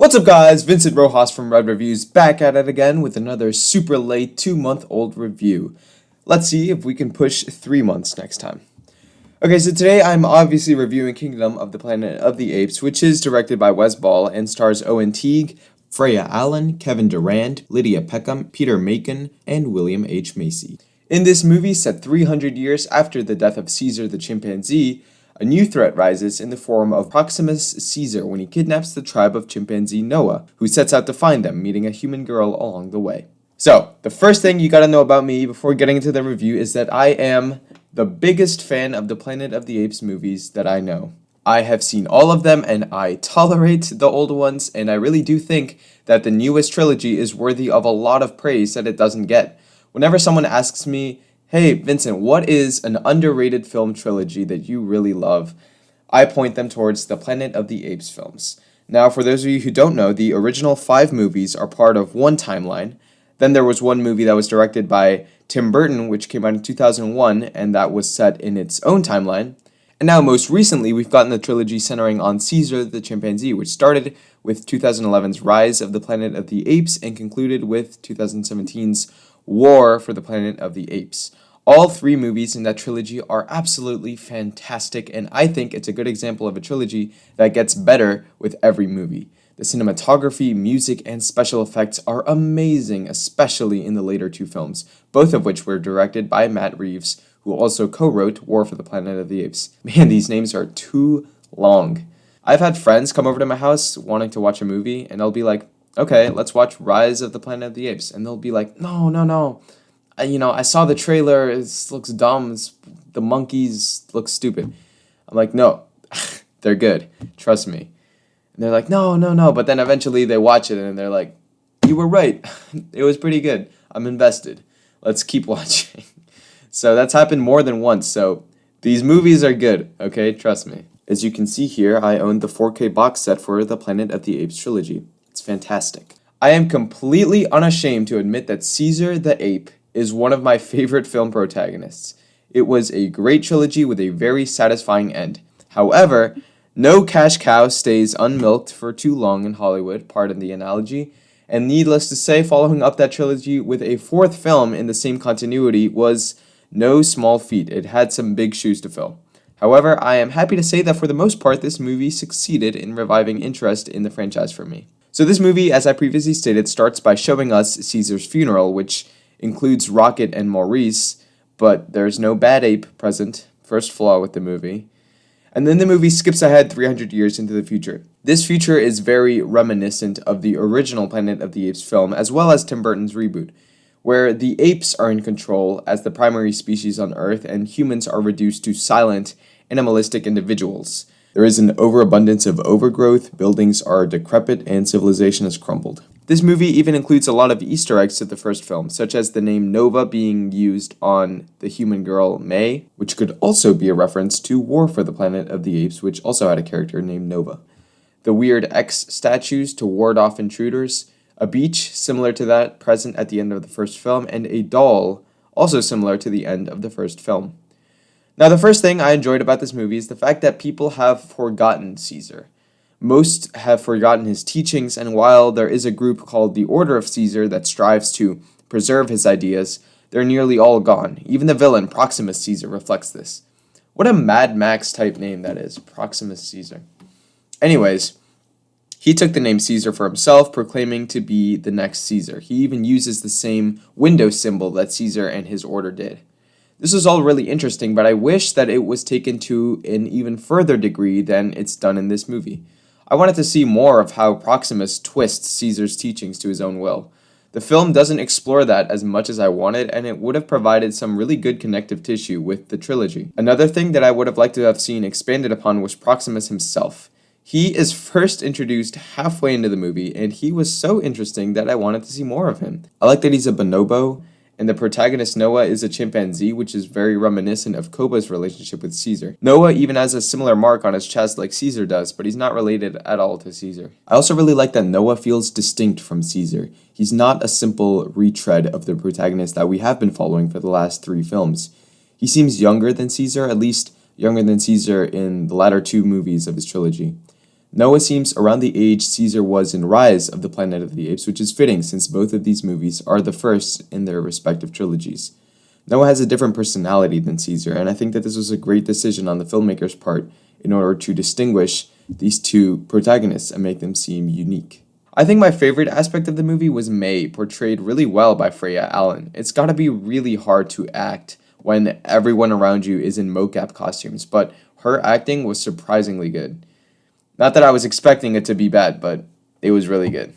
What's up guys, Vincent Rojas from Red Reviews back at it again with another super late 2-month-old review. Let's see if we can push 3 months next time. Okay, so today I'm obviously reviewing Kingdom of the Planet of the Apes, which is directed by Wes Ball and stars Owen Teague, Freya Allan, Kevin Durand, Lydia Peckham, Peter Macon, and William H. Macy. In this movie, set 300 years after the death of Caesar the chimpanzee, a new threat rises in the form of Proximus Caesar when he kidnaps the tribe of chimpanzee Noah, who sets out to find them, meeting a human girl along the way. So, the first thing you gotta know about me before getting into the review is that I am the biggest fan of the Planet of the Apes movies that I know. I have seen all of them and I tolerate the old ones, and I really do think that the newest trilogy is worthy of a lot of praise that it doesn't get. Whenever someone asks me, hey, Vincent, what is an underrated film trilogy that you really love? I point them towards the Planet of the Apes films. Now, for those of you who don't know, the original 5 movies are part of one timeline. Then there was one movie that was directed by Tim Burton, which came out in 2001, and that was set in its own timeline. And now, most recently, we've gotten the trilogy centering on Caesar the chimpanzee, which started with 2011's Rise of the Planet of the Apes and concluded with 2017's War for the Planet of the Apes. All 3 movies in that trilogy are absolutely fantastic, and I think it's a good example of a trilogy that gets better with every movie. The cinematography, music, and special effects are amazing, especially in the later 2 films, both of which were directed by Matt Reeves, who also co-wrote War for the Planet of the Apes. Man, these names are too long. I've had friends come over to my house wanting to watch a movie, and I'll be like, okay, let's watch Rise of the Planet of the Apes. And they'll be like, no. I saw the trailer, it looks dumb, the monkeys look stupid. I'm like, no, they're good, trust me. And they're like, no, but then eventually they watch it and they're like, you were right, it was pretty good, I'm invested, let's keep watching. So that's happened more than once, so these movies are good, okay, trust me. As you can see here, I own the 4K box set for the Planet of the Apes trilogy. It's fantastic. I am completely unashamed to admit that Caesar the Ape is one of my favorite film protagonists. It was a great trilogy with a very satisfying end. However, no cash cow stays unmilked for too long in Hollywood, pardon the analogy, and needless to say, following up that trilogy with a 4th film in the same continuity was no small feat. It had some big shoes to fill. However, I am happy to say that for the most part, this movie succeeded in reviving interest in the franchise for me. So this movie, as I previously stated, starts by showing us Caesar's funeral, which includes Rocket and Maurice, but there's no bad ape present, first flaw with the movie. And then the movie skips ahead 300 years into the future. This future is very reminiscent of the original Planet of the Apes film, as well as Tim Burton's reboot, where the apes are in control as the primary species on Earth and humans are reduced to silent, animalistic individuals. There is an overabundance of overgrowth, buildings are decrepit, and civilization has crumbled. This movie even includes a lot of Easter eggs to the first film, such as the name Nova being used on the human girl May, which could also be a reference to War for the Planet of the Apes, which also had a character named Nova. The weird X statues to ward off intruders, a beach similar to that present at the end of the first film, and a doll also similar to the end of the first film. Now, the first thing I enjoyed about this movie is the fact that people have forgotten Caesar. Most have forgotten his teachings, and while there is a group called the Order of Caesar that strives to preserve his ideas, they're nearly all gone. Even the villain, Proximus Caesar, reflects this. What a Mad Max type name that is, Proximus Caesar. Anyways, he took the name Caesar for himself, proclaiming to be the next Caesar. He even uses the same window symbol that Caesar and his order did. This is all really interesting, but I wish that it was taken to an even further degree than it's done in this movie. I wanted to see more of how Proximus twists Caesar's teachings to his own will. The film doesn't explore that as much as I wanted, and it would have provided some really good connective tissue with the trilogy. Another thing that I would have liked to have seen expanded upon was Proximus himself. He is first introduced halfway into the movie, and he was so interesting that I wanted to see more of him. I like that he's a bonobo, and the protagonist Noah is a chimpanzee, which is very reminiscent of Koba's relationship with Caesar. Noah even has a similar mark on his chest like Caesar does, but he's not related at all to Caesar. I also really like that Noah feels distinct from Caesar. He's not a simple retread of the protagonist that we have been following for the last 3 films. He seems younger than Caesar, at least younger than Caesar in the latter 2 movies of his trilogy. Noah seems around the age Caesar was in Rise of the Planet of the Apes, which is fitting since both of these movies are the first in their respective trilogies. Noah has a different personality than Caesar, and I think that this was a great decision on the filmmaker's part in order to distinguish these two protagonists and make them seem unique. I think my favorite aspect of the movie was May, portrayed really well by Freya Allan. It's gotta be really hard to act when everyone around you is in mocap costumes, but her acting was surprisingly good. Not that I was expecting it to be bad, but it was really good.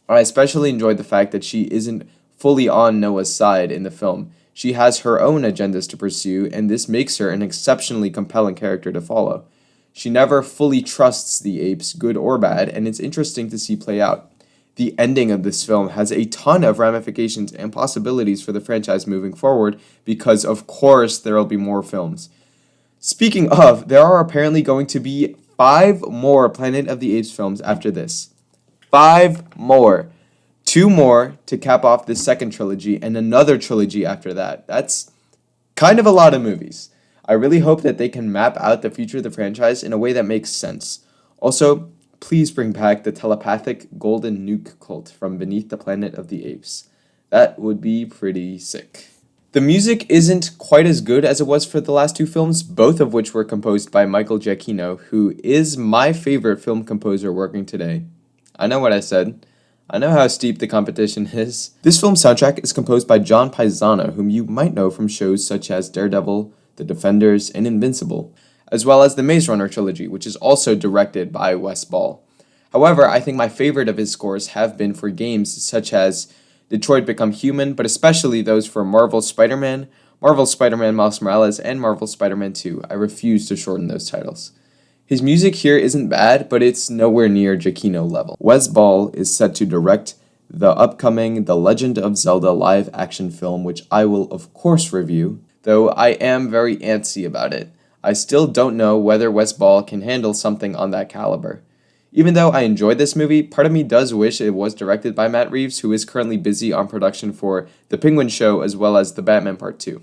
I especially enjoyed the fact that she isn't fully on Noah's side in the film. She has her own agendas to pursue, and this makes her an exceptionally compelling character to follow. She never fully trusts the apes, good or bad, and it's interesting to see play out. The ending of this film has a ton of ramifications and possibilities for the franchise moving forward because, of course, there will be more films. Speaking of, there are apparently going to be 5 more Planet of the Apes films after this. 5 more. 2 more to cap off the second trilogy and another trilogy after that. That's kind of a lot of movies. I really hope that they can map out the future of the franchise in a way that makes sense. Also, please bring back the telepathic golden nuke cult from beneath the Planet of the Apes. That would be pretty sick. The music isn't quite as good as it was for the last 2 films, both of which were composed by Michael Giacchino, who is my favorite film composer working today. I know what I said. I know how steep the competition is. This film's soundtrack is composed by John Paisano, whom you might know from shows such as Daredevil, The Defenders, and Invincible, as well as the Maze Runner trilogy, which is also directed by Wes Ball. However, I think my favorite of his scores have been for games such as Detroit Become Human, but especially those for Marvel's Spider-Man, Marvel's Spider-Man Miles Morales, and Marvel's Spider-Man 2. I refuse to shorten those titles. His music here isn't bad, but it's nowhere near Giacchino level. Wes Ball is set to direct the upcoming The Legend of Zelda live-action film, which I will of course review, though I am very antsy about it. I still don't know whether Wes Ball can handle something on that caliber. Even though I enjoyed this movie, part of me does wish it was directed by Matt Reeves, who is currently busy on production for The Penguin Show as well as The Batman Part 2.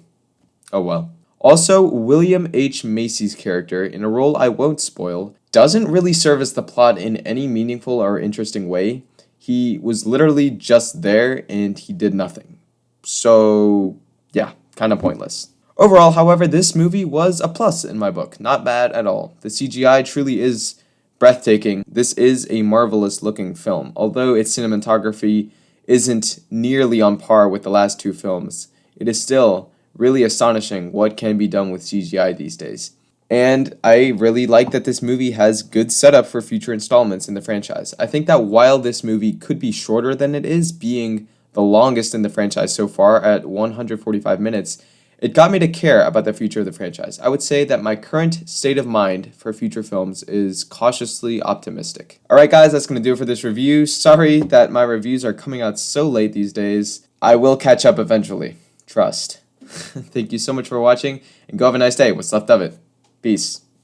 Oh well. Also, William H. Macy's character, in a role I won't spoil, doesn't really service the plot in any meaningful or interesting way. He was literally just there and he did nothing. So, yeah, kind of pointless. Overall, however, this movie was a plus in my book. Not bad at all. The CGI truly is breathtaking. This is a marvelous looking film, although its cinematography isn't nearly on par with the last 2 films. It is still really astonishing what can be done with CGI these days. And I really like that this movie has good setup for future installments in the franchise. I think that while this movie could be shorter than it is, being the longest in the franchise so far at 145 minutes, it got me to care about the future of the franchise. I would say that my current state of mind for future films is cautiously optimistic. Alright guys, that's going to do it for this review. Sorry that my reviews are coming out so late these days. I will catch up eventually. Trust. Thank you so much for watching, and go have a nice day. What's left of it. Peace.